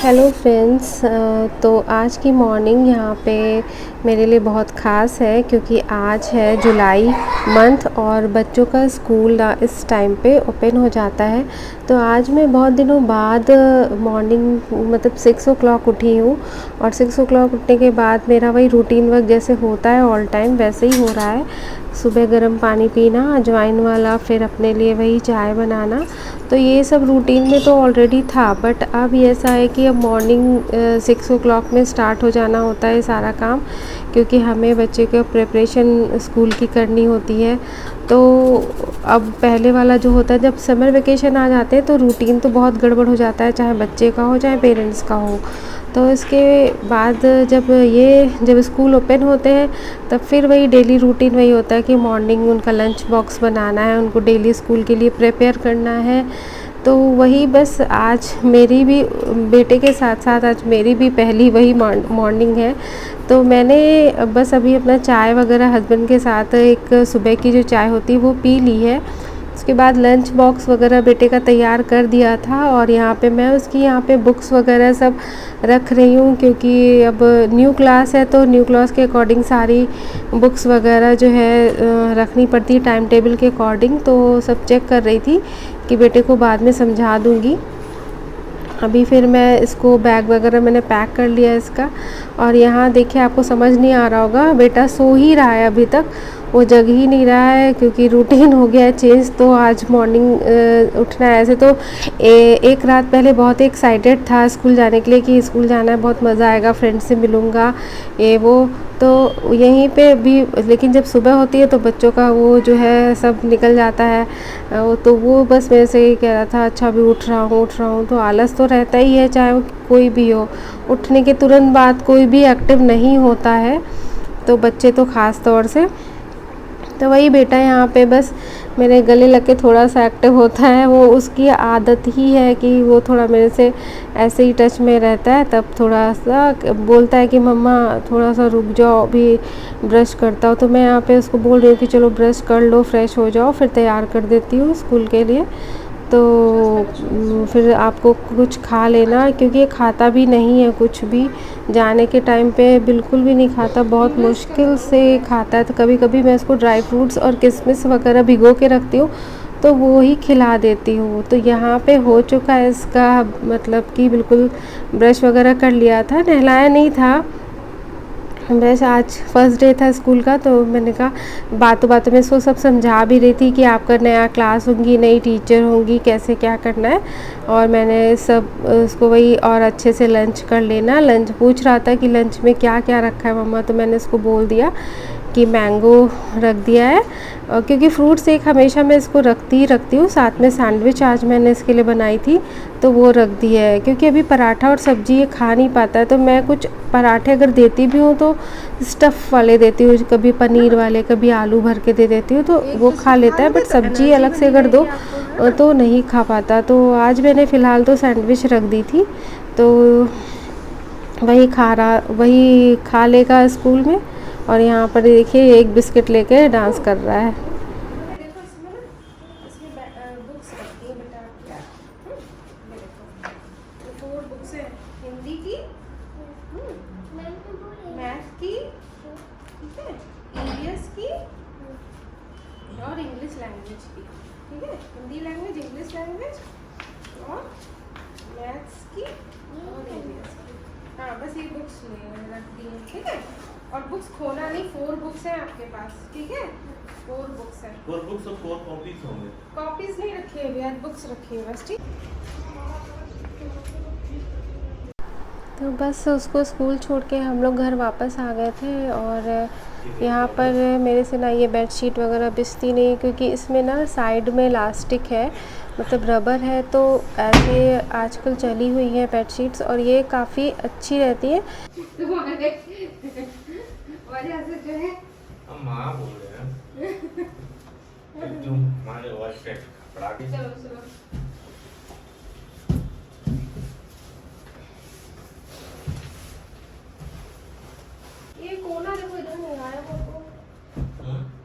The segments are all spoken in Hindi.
हेलो फ्रेंड्स, तो आज की मॉर्निंग यहाँ पे मेरे लिए बहुत ख़ास है क्योंकि आज है जुलाई मंथ और बच्चों का स्कूल इस टाइम पे ओपन हो जाता है। तो आज मैं बहुत दिनों बाद मॉर्निंग मतलब 6 o'clock उठी हूँ और 6 o'clock उठने के बाद मेरा वही रूटीन वर्क जैसे होता है ऑल टाइम वैसे ही हो रहा है। सुबह गर्म पानी पीना अजवाइन वाला, फिर अपने लिए वही चाय बनाना। तो ये सब रूटीन में तो ऑलरेडी था, बट अब ऐसा है कि अब मॉर्निंग 6 o'clock में स्टार्ट हो जाना होता है सारा काम, क्योंकि हमें बच्चे का प्रिपरेशन स्कूल की करनी होती है। तो अब पहले वाला जो होता है, जब समर वेकेशन आ जाते हैं तो रूटीन तो बहुत गड़बड़ हो जाता है, चाहे बच्चे का हो चाहे पेरेंट्स का हो। तो इसके बाद जब स्कूल ओपन होते हैं तब फिर वही डेली रूटीन वही होता है कि मॉर्निंग उनका लंच बॉक्स बनाना है, उनको डेली स्कूल के लिए प्रिपेयर करना है। तो वही बस आज मेरी भी बेटे के साथ साथ आज मेरी भी पहली वही मॉर्निंग है। तो मैंने बस अभी अपना चाय वगैरह हस्बैंड के साथ एक सुबह की जो चाय होती है वो पी ली है। उसके बाद लंच बॉक्स वगैरह बेटे का तैयार कर दिया था और यहाँ पे मैं उसकी यहाँ पे बुक्स वगैरह सब रख रही हूँ, क्योंकि अब न्यू क्लास है तो न्यू क्लास के अकॉर्डिंग सारी बुक्स वगैरह जो है रखनी पड़ती है टाइम टेबल के अकॉर्डिंग। तो सब चेक कर रही थी कि बेटे को बाद में समझा दूँगी। अभी फिर मैं इसको बैग वगैरह मैंने पैक कर लिया इसका। और यहाँ देखिए, आपको समझ नहीं आ रहा होगा, बेटा सो ही रहा है अभी तक, वो जग ही नहीं रहा है क्योंकि रूटीन हो गया है चेंज। तो आज मॉर्निंग उठना है। ऐसे तो एक रात पहले बहुत ही एक्साइटेड था स्कूल जाने के लिए कि स्कूल जाना है, बहुत मज़ा आएगा, फ्रेंड से मिलूँगा ये वो। तो यहीं पे भी लेकिन जब सुबह होती है तो बच्चों का वो जो है सब निकल जाता है। तो वो बस मेरे से ही कह रहा था, अच्छा अभी उठ रहा हूँ। तो आलस तो रहता ही है, चाहे वो कोई भी हो। उठने के तुरंत बाद कोई भी एक्टिव नहीं होता है, तो बच्चे तो ख़ास तौर से। तो वही बेटा यहाँ पे बस मेरे गले लग के थोड़ा सा एक्टिव होता है। वो उसकी आदत ही है कि वो थोड़ा मेरे से ऐसे ही टच में रहता है। तब थोड़ा सा बोलता है कि मम्मा थोड़ा सा रुक जाओ, अभी ब्रश करता हूँ। तो मैं यहाँ पे उसको बोल रही हूँ कि चलो ब्रश कर लो, फ्रेश हो जाओ, फिर तैयार कर देती हूँ स्कूल के लिए। तो फिर आपको कुछ खा लेना, क्योंकि ये खाता भी नहीं है कुछ भी, जाने के टाइम पे बिल्कुल भी नहीं खाता, बहुत मुश्किल से खाता है। तो कभी कभी मैं इसको ड्राई फ्रूट्स और किशमिश वगैरह भिगो के रखती हूँ तो वो ही खिला देती हूँ। तो यहाँ पे हो चुका है इसका, मतलब कि बिल्कुल ब्रश वगैरह कर लिया था, नहलाया नहीं था। वैसे आज फर्स्ट डे था स्कूल का, तो मैंने कहा बातों बातों में इसको सब समझा भी रही थी कि आपका नया क्लास होंगी, नई टीचर होंगी, कैसे क्या करना है। और मैंने सब उसको वही, और अच्छे से लंच कर लेना। लंच पूछ रहा था कि लंच में क्या क्या रखा है मम्मा, तो मैंने उसको बोल दिया कि मैंगो रख दिया है, क्योंकि फ्रूट्स एक हमेशा मैं इसको रखती हूँ। साथ में सैंडविच आज मैंने इसके लिए बनाई थी तो वो रख दिया है, क्योंकि अभी पराठा और सब्ज़ी ये खा नहीं पाता है। तो मैं कुछ पराठे अगर देती भी हूँ तो स्टफ़ वाले देती हूँ, कभी पनीर वाले, कभी आलू भर के दे देती हूँ, तो वो खा लेता है। बट सब्ज़ी अलग से अगर दो तो नहीं खा पाता। तो आज मैंने फ़िलहाल तो सैंडविच रख दी थी, तो वही खा लेगा स्कूल में। और यहाँ पर देखिए एक बिस्किट लेके डांस कर रहा है। देखो इसमें बुक्स रखती है बेटा, देखो 4 बुक्स है, हिंदी की, मैथ की, ठीक है, ईवीएस की और इंग्लिश लैंग्वेज की, ठीक है, हिंदी लैंग्वेज, इंग्लिश लैंग्वेज और मैथ्स की और ईवीएस की। हाँ बस ये बुक्स रख दी हैं, ठीक है। और बुक्स खोना नहीं, 4 बुक्स हैं आपके पास, ठीक है, 4 बुक्स हैं। 4 बुक्स और 4 कॉपीज होंगे। कॉपीज नहीं रखी है भैया, बुक्स रखी है बस, ठीक। तो बस उसको स्कूल छोड़ के हम लोग घर वापस आ गए थे। और यहाँ पर मेरे से ना ये बेडशीट वगैरह बिछती नहीं, क्योंकि इसमें ना साइड में इलास्टिक है, मतलब रबर है। तो ऐसे आजकल चली हुई है बेडशीट्स और ये काफ़ी अच्छी रहती है। वजह से जो है हम माँ बोल रहे हैं तुम हमारे वॉच पे कपड़ा भी चलो ये कोना देखो, इधर नहीं आया वो,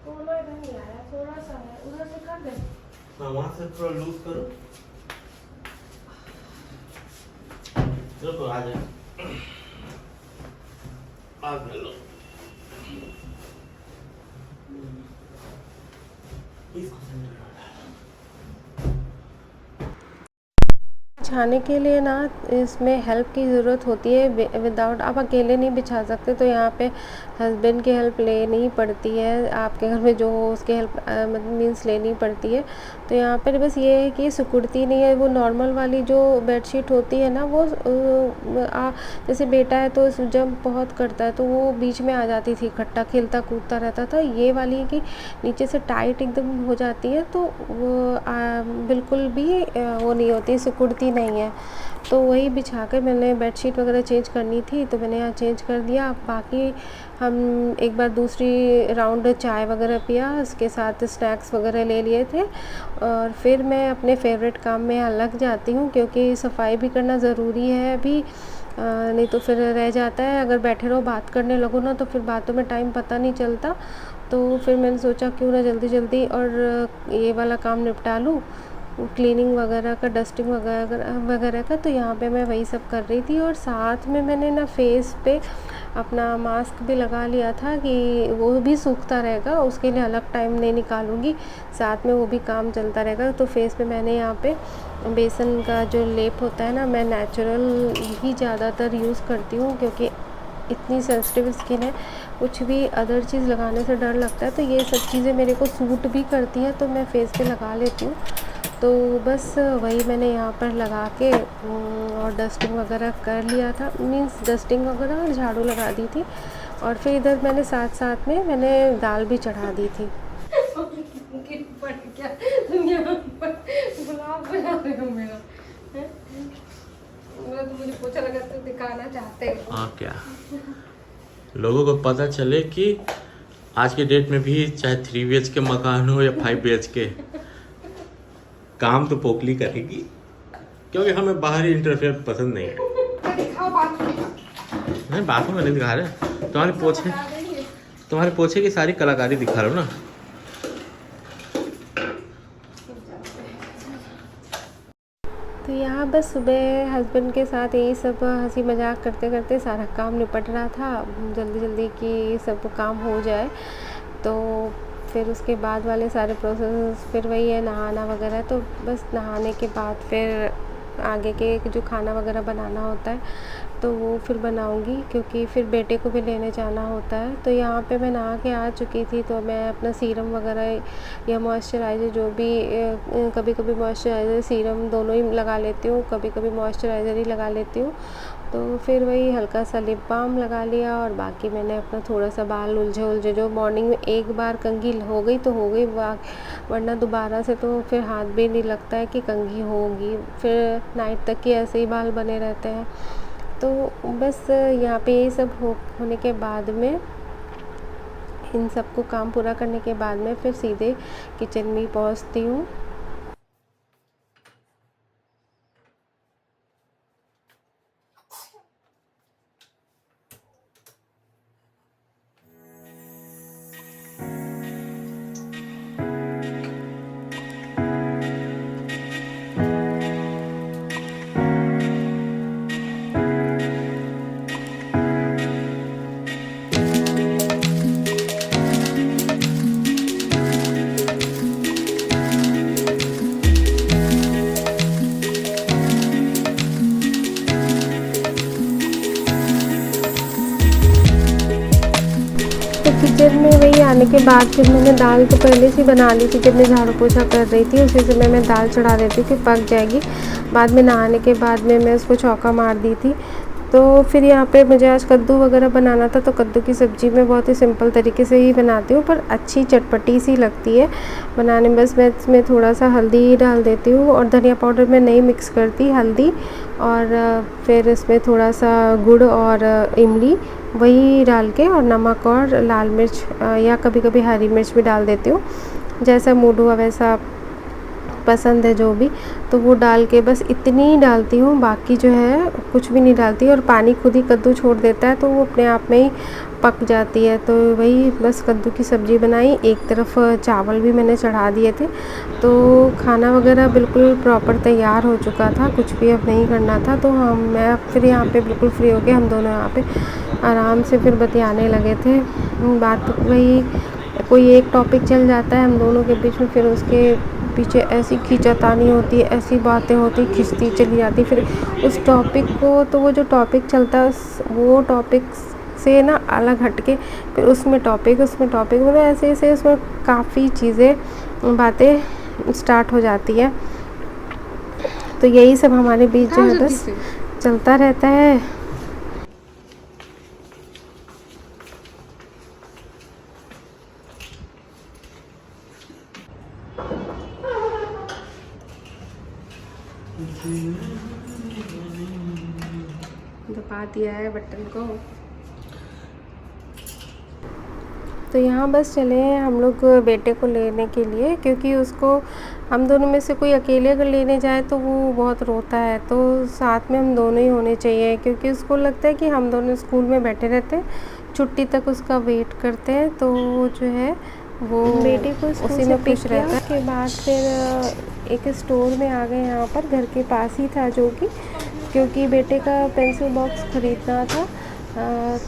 कोना इधर नहीं आया, थोड़ा सा है, उधर से कर दे। हाँ वहाँ से थोड़ा लूज करो। चलो आ जाए आ लो बिछाने के लिए ना इसमें हेल्प की ज़रूरत होती है। विदाउट आप अकेले नहीं बिछा सकते, तो यहाँ पे हस्बैंड की हेल्प लेनी पड़ती है। आपके घर में जो हो उसकी हेल्प मीन्स लेनी पड़ती है। तो यहाँ पर बस ये है कि सिकुड़ती नहीं है। वो नॉर्मल वाली जो बेडशीट होती है ना, वो जैसे बेटा है तो जब बहुत करता है तो वो बीच में आ जाती थी, इकट्ठा खेलता कूदता रहता था। ये वाली है कि नीचे से टाइट एकदम हो जाती है, तो वो बिल्कुल भी वो नहीं होती, सिकुड़ती नहीं है। तो वही बिछा कर मैंने बेडशीट वगैरह चेंज करनी थी, तो मैंने यहाँ चेंज कर दिया। बाकी हम एक बार दूसरी राउंड चाय वगैरह पिया, उसके साथ स्नैक्स वगैरह ले लिए थे, और फिर मैं अपने फेवरेट काम में यहाँ लग जाती हूँ, क्योंकि सफाई भी करना ज़रूरी है अभी। नहीं तो फिर रह जाता है, अगर बैठे रहो बात करने लगो ना तो फिर बातों में टाइम पता नहीं चलता। तो फिर मैंने सोचा क्यों ना जल्दी जल्दी और ये वाला काम निपटा लूँ, क्लीनिंग वगैरह का, डस्टिंग वगैरह का। तो यहाँ पे मैं वही सब कर रही थी, और साथ में मैंने ना फेस पे अपना मास्क भी लगा लिया था कि वो भी सूखता रहेगा, उसके लिए अलग टाइम नहीं निकालूंगी, साथ में वो भी काम चलता रहेगा। तो फेस पे मैंने यहाँ पे बेसन का जो लेप होता है ना, मैं नेचुरल ही ज़्यादातर यूज़ करती हूँ, क्योंकि इतनी सेंसिटिव स्किन है, कुछ भी अदर चीज़ लगाने से डर लगता है। तो ये सब चीज़ें मेरे को सूट भी करती हैं, तो मैं फेस पे लगा लेती हूँ। तो बस वही मैंने यहाँ पर लगा के और डस्टिंग वगैरह कर लिया था, मीन्स डस्टिंग वगैरह और झाड़ू लगा दी थी। और फिर इधर मैंने साथ साथ में मैंने दाल भी चढ़ा दी थी। क्या तुम यहाँ पर गुलाब बना रहे हो मेरा? तो मुझे पोछा लगा तो दिखाना चाहते हो। हाँ, क्या लोगों को पता चले कि आज के डेट में भी चाहे 3 BHK मकान हो या 5 BHK, काम तो पोकली करेगी, क्योंकि हमें बाहरी इंटरफेयर पसंद नहीं है। नहीं, बाथरूम में नहीं दिखा रहे, तुम्हारे पोछे की सारी कलाकारी दिखा रहे हो ना। तो यहाँ बस सुबह हस्बैंड के साथ यही सब हंसी मजाक करते करते सारा काम निपट रहा था, जल्दी जल्दी कि सब काम हो जाए। तो फिर उसके बाद वाले सारे प्रोसेस फिर वही है, नहाना वगैरह। तो बस नहाने के बाद फिर आगे के जो खाना वगैरह बनाना होता है तो वो फिर बनाऊंगी, क्योंकि फिर बेटे को भी लेने जाना होता है। तो यहाँ पे मैं नहा के आ चुकी थी, तो मैं अपना सीरम वगैरह या मॉइस्चराइज़र जो भी, कभी कभी मॉइस्चराइज़र सीरम दोनों ही लगा लेती हूँ, कभी कभी मॉइस्चराइज़र ही लगा लेती हूँ। तो फिर वही हल्का सा लिप बाम लगा लिया, और बाकी मैंने अपना थोड़ा सा बाल उलझे जो मॉर्निंग में एक बार कंघी हो गई तो हो गई, वरना दोबारा से तो फिर हाथ भी नहीं लगता है कि कंघी होगी, फिर नाइट तक ही ऐसे ही बाल बने रहते हैं। तो बस यहाँ पे ये सब होने के बाद में, इन सबको काम पूरा करने के बाद में फिर सीधे किचन में पहुँचती हूँ। किचन में वही आने के बाद फिर मैंने दाल तो पहले से बना ली थी, जब मैं झाड़ू पोछा कर रही थी उसी समय मैं दाल चढ़ा देती थी, पक जाएगी। बाद में नहाने के बाद में मैं उसको चौका मार दी थी। तो फिर यहाँ पे मुझे आज कद्दू वगैरह बनाना था, तो कद्दू की सब्ज़ी मैं बहुत ही सिंपल तरीके से ही बनाती हूँ, पर अच्छी चटपटी सी लगती है बनाने में। बस मैं इसमें थोड़ा सा हल्दी डाल देती हूँ, और धनिया पाउडर में नहीं मिक्स करती, हल्दी और फिर इसमें थोड़ा सा गुड़ और इमली वही डाल के, और नमक और लाल मिर्च या कभी कभी हरी मिर्च भी डाल देती हूँ, जैसा मूड हुआ वैसा पसंद है जो भी, तो वो डाल के बस इतनी ही डालती हूँ, बाकी जो है कुछ भी नहीं डालती। और पानी खुद ही कद्दू छोड़ देता है तो वो अपने आप में ही पक जाती है। तो वही बस कद्दू की सब्ज़ी बनाई, एक तरफ चावल भी मैंने चढ़ा दिए थे। तो खाना वगैरह बिल्कुल प्रॉपर तैयार हो चुका था, कुछ भी अब नहीं करना था। तो मैं फिर यहाँ पे बिल्कुल फ्री हो गए, हम दोनों यहाँ पे आराम से फिर बतियाने लगे थे। बात वही, कोई एक टॉपिक चल जाता है हम दोनों के बीच में, फिर उसके पीछे ऐसी खींचातानी होती है, ऐसी बातें होती, खिंचती चली जाती फिर उस टॉपिक को। तो वो जो टॉपिक चलता है वो टॉपिक से ना अलग हटके फिर उसमें टॉपिक मतलब ऐसे ऐसे उसमें काफ़ी चीज़ें बातें स्टार्ट हो जाती है। तो यही सब हमारे बीच जो है बस चलता रहता है। दबा दिया है बटन को। तो यहाँ बस चले हैं हम लोग बेटे को लेने के लिए, क्योंकि उसको हम दोनों में से कोई अकेले अगर लेने जाए तो वो बहुत रोता है। तो साथ में हम दोनों ही होने चाहिए, क्योंकि उसको लगता है कि हम दोनों स्कूल में बैठे रहते हैं, छुट्टी तक उसका वेट करते हैं। तो जो है वो बेटे को उसी में खुश रहता है। उसके बाद फिर एक स्टोर में आ गए, यहाँ पर घर के पास ही था, जो कि क्योंकि बेटे का पेंसिल बॉक्स ख़रीदना था।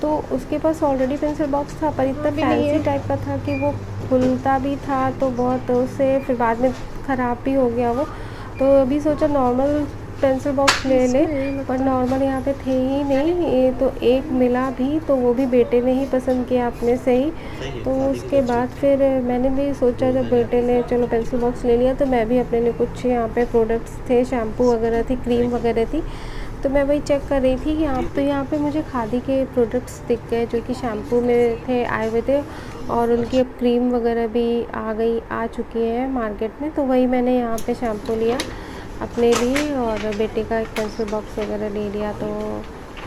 तो उसके पास ऑलरेडी पेंसिल बॉक्स था, पर इतना फैंसी टाइप का था कि वो खुलता भी था तो बहुत, उससे फिर बाद में ख़राब भी हो गया वो। तो अभी सोचा नॉर्मल पेंसिल बॉक्स ले ले, पर नॉर्मल यहाँ पे थे ही नहीं। ये तो एक मिला भी, तो वो भी बेटे ने ही पसंद किया अपने से ही। तो उसके बाद फिर मैंने भी सोचा, जब बेटे ने चलो पेंसिल बॉक्स ले लिया, तो मैं भी अपने लिए कुछ यहाँ पे प्रोडक्ट्स थे, शैम्पू वगैरह थी, क्रीम वगैरह थी, तो मैं वही चेक कर रही थी कि यहाँ पे मुझे खादी के प्रोडक्ट्स दिख गए, जो कि शैम्पू में थे, आए हुए थे। और उनकी अब क्रीम वगैरह भी आ चुकी है मार्केट में। तो वही मैंने यहाँ पे शैम्पू लिया अपने लिए, और बेटे का एक पेंसिल बॉक्स वगैरह ले लिया। तो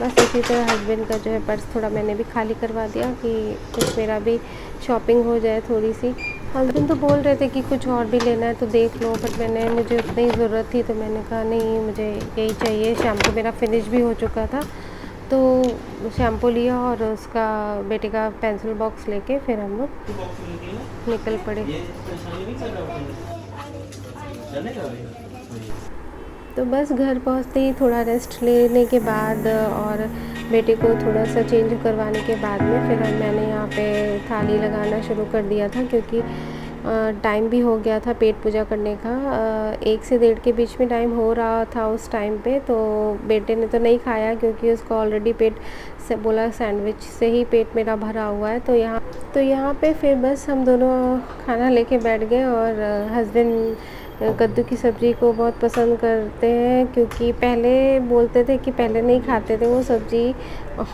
बस इसी तरह हस्बैंड का जो है पर्स थोड़ा मैंने भी खाली करवा दिया, कि कुछ मेरा भी शॉपिंग हो जाए थोड़ी सी। हस्बैंड तो बोल रहे थे कि कुछ और भी लेना है तो देख लो, बट मुझे उतनी ज़रूरत थी, तो मैंने कहा नहीं, मुझे यही चाहिए। शैम्पू मेरा फिनिश भी हो चुका था, तो शैम्पू लिया और उसका बेटे का पेंसिल बॉक्स लेके फिर हम लोग निकल पड़े। तो बस घर पहुंचते ही थोड़ा रेस्ट लेने के बाद और बेटे को थोड़ा सा चेंज करवाने के बाद में फिर मैंने यहाँ पे थाली लगाना शुरू कर दिया था, क्योंकि टाइम भी हो गया था पेट पूजा करने का। 1 से 1:30 के बीच में टाइम हो रहा था उस टाइम पे। तो बेटे ने तो नहीं खाया, क्योंकि उसको ऑलरेडी पेट से बोला सैंडविच से ही पेट मेरा भरा हुआ है। तो यहाँ पे फिर बस हम दोनों खाना लेके बैठ गए। और हस्बैंड कद्दू की सब्ज़ी को बहुत पसंद करते हैं, क्योंकि पहले बोलते थे कि पहले नहीं खाते थे वो सब्ज़ी,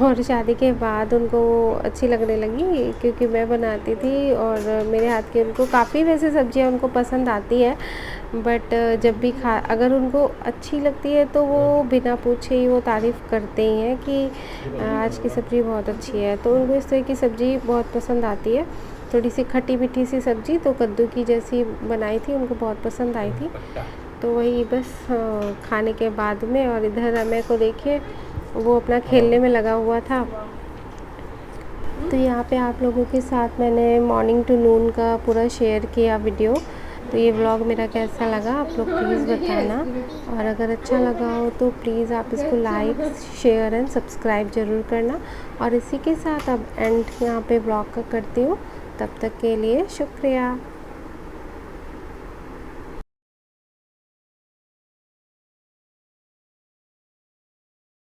और शादी के बाद उनको अच्छी लगने लगी, क्योंकि मैं बनाती थी और मेरे हाथ की उनको काफ़ी वैसे सब्ज़ियाँ उनको पसंद आती है। बट जब भी अगर उनको अच्छी लगती है तो वो बिना पूछे ही वो तारीफ़ करते ही हैं कि आज की सब्ज़ी बहुत अच्छी है। तो उनको इस तरह की सब्ज़ी बहुत पसंद आती है, थोड़ी सी खट्टी मीठी सी सब्ज़ी। तो कद्दू की जैसी बनाई थी उनको बहुत पसंद आई थी। तो वही बस खाने के बाद में, और इधर अमय को देखिए वो अपना खेलने में लगा हुआ था। तो यहाँ पे आप लोगों के साथ मैंने मॉर्निंग टू नून का पूरा शेयर किया वीडियो। तो ये व्लॉग मेरा कैसा लगा आप लोग प्लीज़ बताना, और अगर अच्छा लगा हो तो प्लीज़ आप इसको लाइक शेयर एंड सब्सक्राइब ज़रूर करना। और इसी के साथ अब एंड यहाँ पे व्लॉग का करती हूँ। तब तक के लिए शुक्रिया।